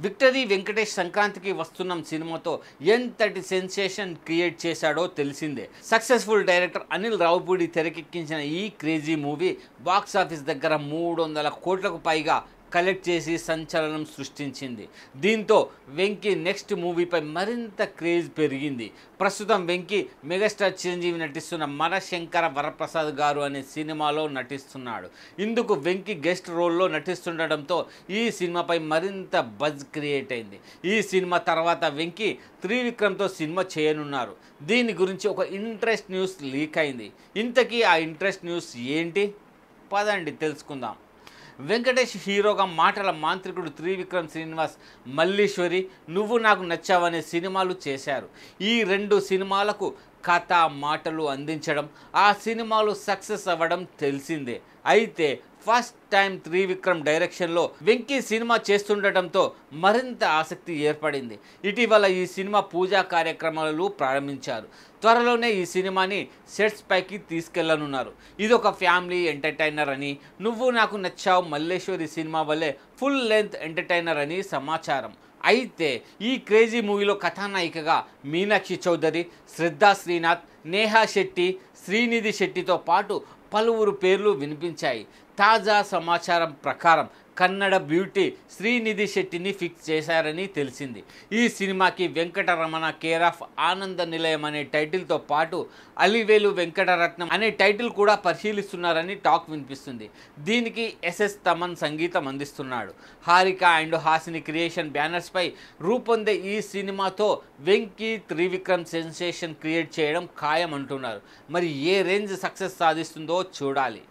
Victory Venkatesh సంక్రాంతికి వస్తున్నాం సినిమాతో ఎంతటి సెన్సేషన్ క్రియేట్ చేశాడో తెలిసిందే. సక్సెస్ఫుల్ డైరెక్టర్ అనిల్ రావుపూడి తెరకెక్కించిన ఈ క్రేజీ మూవీ బాక్స్ ఆఫీస్ దగ్గర 300 కోట్లకు పైగా కలెక్ట్ చేసి సంచలనం సృష్టించింది. దీంతో వెంకీ నెక్స్ట్ మూవీపై మరింత క్రేజ్ పెరిగింది. ప్రస్తుతం వెంకీ మెగాస్టార్ చిరంజీవి నటిస్తున్న మనశంకర వరప్రసాద్ గారు అనే సినిమాలో నటిస్తున్నాడు. ఇందుకు వెంకీ గెస్ట్ రోల్లో నటిస్తుండడంతో ఈ సినిమాపై మరింత బజ్ క్రియేట్ అయింది. ఈ సినిమా తర్వాత వెంకీ త్రివిక్రమ్తో సినిమా చేయనున్నారు. దీని గురించి ఒక ఇంట్రెస్ట్ న్యూస్ లీక్ అయింది. ఇంతకీ ఆ ఇంట్రెస్ట్ న్యూస్ ఏంటి? పదండి తెలుసుకుందాం. వెంకటేష్ హీరోగా మాటల మాంత్రికుడు త్రివిక్రమ్ శ్రీనివాస్ మల్లీశ్వరి, నువ్వు నాకు నచ్చావనే సినిమాలు చేశారు. ఈ 2 సినిమాలకు కథ మాటలు అందించడం, ఆ సినిమాలు సక్సెస్ అవ్వడం తెలిసిందే. అయితే ఫస్ట్ టైం త్రివిక్రమ్ డైరెక్షన్లో వెంకీ సినిమా చేస్తుండటంతో మరింత ఆసక్తి ఏర్పడింది. ఇటీవల ఈ సినిమా పూజా కార్యక్రమాలు ప్రారంభించారు. త్వరలోనే ఈ సినిమాని సెట్స్ పైకి తీసుకెళ్లనున్నారు. ఇదొక ఫ్యామిలీ ఎంటర్టైనర్ అని, నువ్వు నాకు నచ్చావు మల్లేశ్వరి సినిమా వల్లే ఫుల్ లెంత్ ఎంటర్టైనర్ అని సమాచారం. అయితే ఈ క్రేజీ మూవీలో కథానాయికగా మీనాక్షి చౌదరి, శ్రద్ధా శ్రీనాథ్, నేహా శెట్టి, శ్రీనిధి శెట్టితో పాటు పలువురు పేర్లు వినిపించాయి. తాజా సమాచారం ప్రకారం కన్నడ బ్యూటీ శ్రీనిధి శెట్టిని ఫిక్స్ చేశారని తెలిసింది. ఈ సినిమాకి వెంకటరమణ కేర్ ఆఫ్ ఆనంద నిలయం అనే టైటిల్తో పాటు అలివేలు వెంకటరత్నం అనే టైటిల్ కూడా పరిశీలిస్తున్నారని టాక్ వినిపిస్తుంది. దీనికి ఎస్ఎస్ తమన్ సంగీతం అందిస్తున్నాడు. హారిక అండ్ హాసిని క్రియేషన్ బ్యానర్స్పై రూపొందే ఈ సినిమాతో వెంకీ త్రివిక్రమ్ సెన్సేషన్ క్రియేట్ చేయడం ఖాయం అంటున్నారు. మరి ఏ రేంజ్ సక్సెస్ సాధిస్తుందో చూడాలి.